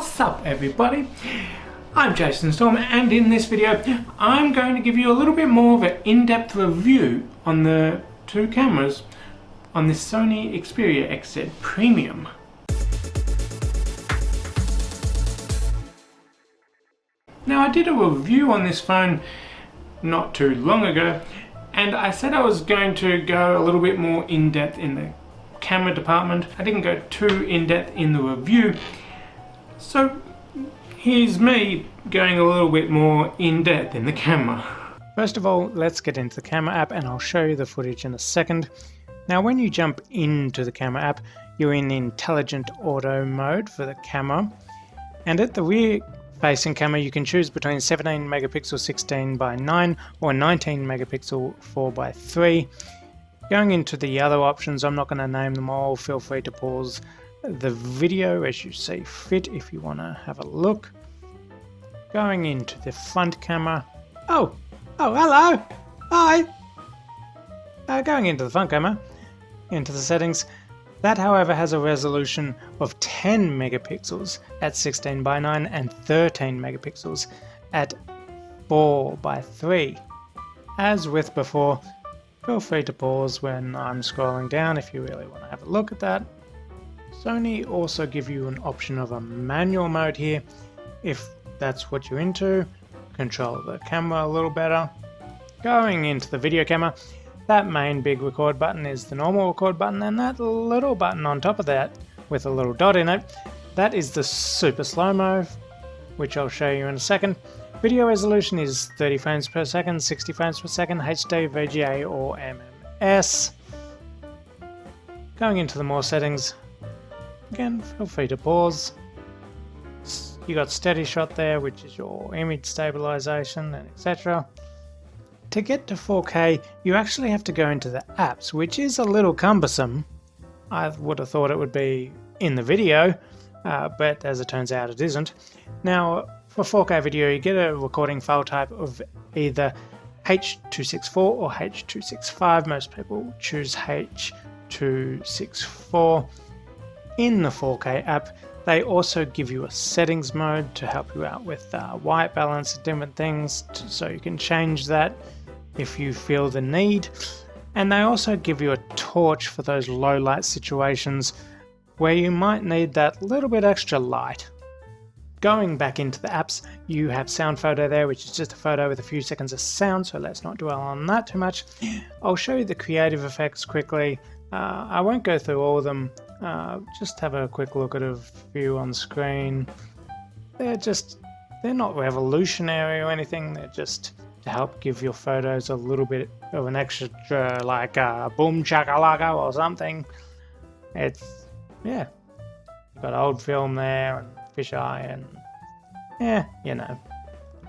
What's up everybody? I'm Jason Storm, and in this video I'm going to give you a little bit more of an in-depth review on the two cameras on this Sony Xperia XZ Premium. Now, I did a review on this phone not too long ago, and I said I was going to go a little bit more in-depth in the camera department. I didn't go too in-depth in the review, so here's me going a little bit more in-depth in the camera. First of all, let's get into the camera app and I'll show you the footage in a second. Now, when you jump into the camera app, you're in intelligent auto mode for the camera, and at the rear facing camera you can choose between 17 megapixel 16:9 or 19 megapixel 4:3. Going into the other options, I'm not going to name them all, feel free to pause the video as you see fit if you want to have a look. Going into the front camera, oh hello, hi. Going into the front camera, into the settings, that however has a resolution of 10 megapixels at 16:9 and 13 megapixels at 4:3. As with before, feel free to pause when I'm scrolling down if you really want to have a look at that. Sony also give you an option of a manual mode here if that's what you're into. Control the camera a little better. Going into the video camera, that main big record button is the normal record button, and that little button on top of that with a little dot in it, that is the super slow-mo, which I'll show you in a second. Video resolution is 30 frames per second, 60 frames per second, HD, VGA or MMS. Going into the more settings, again, feel free to pause. You got steady shot there, which is your image stabilization and etc. To get to 4K, you actually have to go into the apps, which is a little cumbersome. I would have thought it would be in the video, but as it turns out it isn't. Now, for 4K video, you get a recording file type of either H.264 or H.265. Most people choose H.264. In the 4K app, they also give you a settings mode to help you out with white balance and different things, so you can change that if you feel the need. And they also give you a torch for those low light situations where you might need that little bit extra light. Going back into the apps, you have sound photo there, which is just a photo with a few seconds of sound, so let's not dwell on that too much. I'll show you the creative effects quickly. I won't go through all of them. Just have a quick look at a few on screen. They're not revolutionary or anything, they're just to help give your photos a little bit of an extra, like boom chakalaka or something. It's, yeah, you've got old film there and fisheye and, yeah, you know.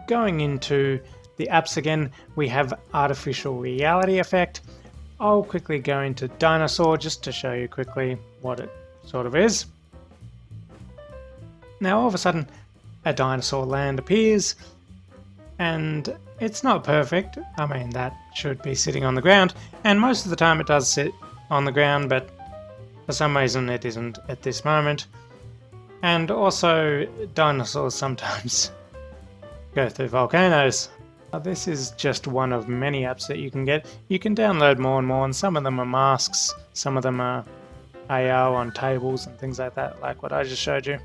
Going into the apps again, we have artificial reality effect. I'll quickly go into dinosaur just to show you quickly what it sort of is. Now all of a sudden a dinosaur land appears, and it's not perfect. I mean, that should be sitting on the ground, and most of the time it does sit on the ground, but for some reason it isn't at this moment. And also dinosaurs sometimes go through volcanoes. This is just one of many apps that you can get. You can download more and more, and some of them are masks, some of them are AR on tables and things like that, like what I just showed you.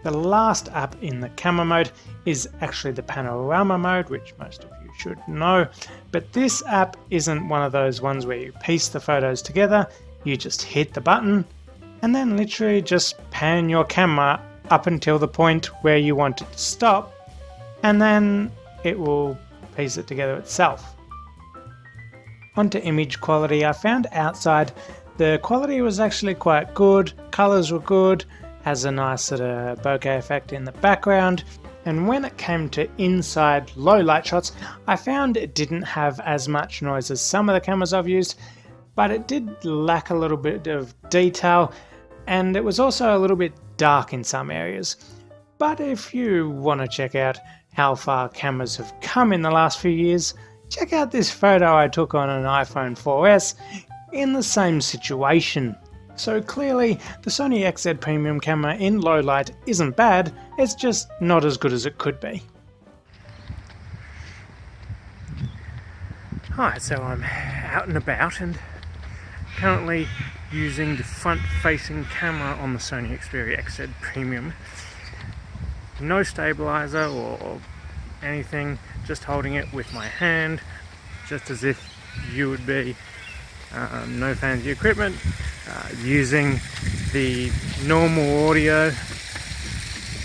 The last app in the camera mode is actually the panorama mode, which most of you should know, but this app isn't one of those ones where you piece the photos together. You just hit the button and then literally just pan your camera up until the point where you want it to stop, and then it will piece it together itself. Onto image quality, I found outside the quality was actually quite good, colors were good, has a nice sort of bokeh effect in the background, and when it came to inside low light shots, I found it didn't have as much noise as some of the cameras I've used, but it did lack a little bit of detail, and it was also a little bit dark in some areas. But if you want to check out how far cameras have come in the last few years, check out this photo I took on an iPhone 4S in the same situation. So clearly, the Sony XZ Premium camera in low light isn't bad, it's just not as good as it could be. Hi, so I'm out and about and currently using the front-facing camera on the Sony Xperia XZ Premium. No stabilizer or anything, just holding it with my hand, just as if you would be. No fancy equipment, using the normal audio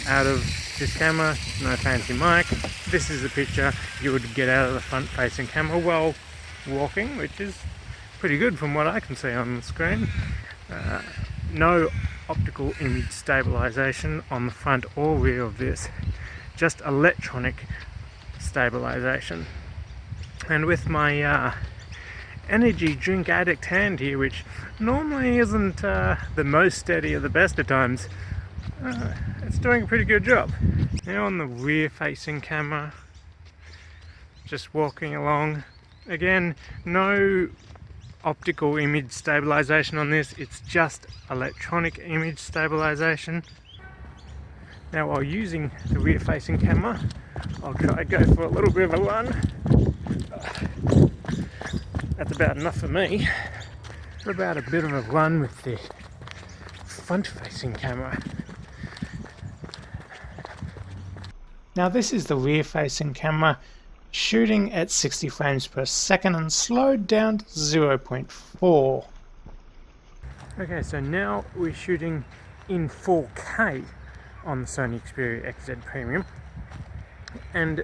out of this camera, no fancy mic. This is the picture you would get out of the front-facing camera while walking, which is pretty good from what I can see on the screen. No optical image stabilization on the front or rear of this, just electronic stabilization. And with my energy drink addict hand here, which normally isn't the most steady or the best of times, it's doing a pretty good job. Now on the rear facing camera, just walking along, again, no optical image stabilization on this, it's just electronic image stabilization. Now while using the rear facing camera, I'll try to go for a little bit of a run. That's about enough for me. What about a bit of a run with the front-facing camera? Now this is the rear-facing camera shooting at 60 frames per second and slowed down to 0.4. Okay, so now we're shooting in 4K on the Sony Xperia XZ Premium, and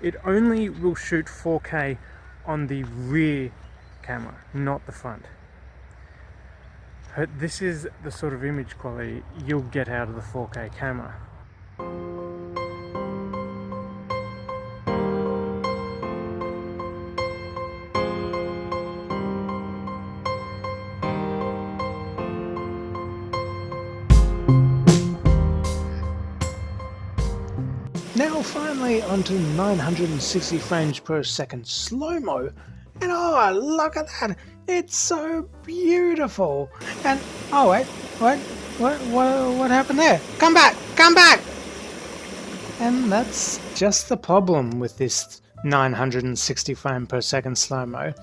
it only will shoot 4K on the rear camera, not the front. But this is the sort of image quality you'll get out of the 4K camera. Now finally onto 960 frames per second slow-mo. And oh, look at that! It's so beautiful! And oh wait, what happened there? Come back! Come back! And that's just the problem with this 960 frame per second slow-mo.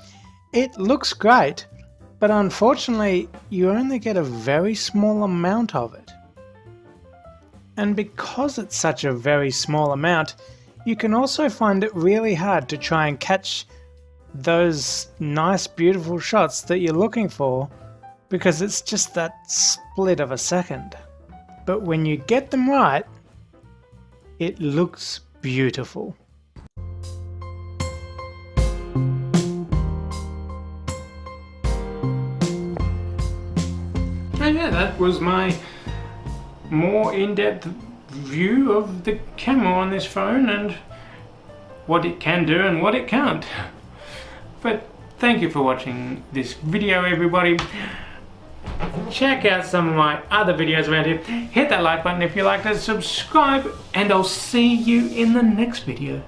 It looks great, but unfortunately you only get a very small amount of it. And because it's such a very small amount, you can also find it really hard to try and catch those nice beautiful shots that you're looking for, because it's just that split of a second. But when you get them right, it looks beautiful. And yeah, that was my more in-depth view of the camera on this phone and what it can do and what it can't. But thank you for watching this video, everybody. Check out some of my other videos around here. Hit that like button if you liked it, subscribe, and I'll see you in the next video.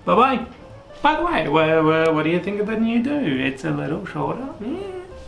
Bye bye. By the way, what do you think of the new do? It's a little shorter. Yeah.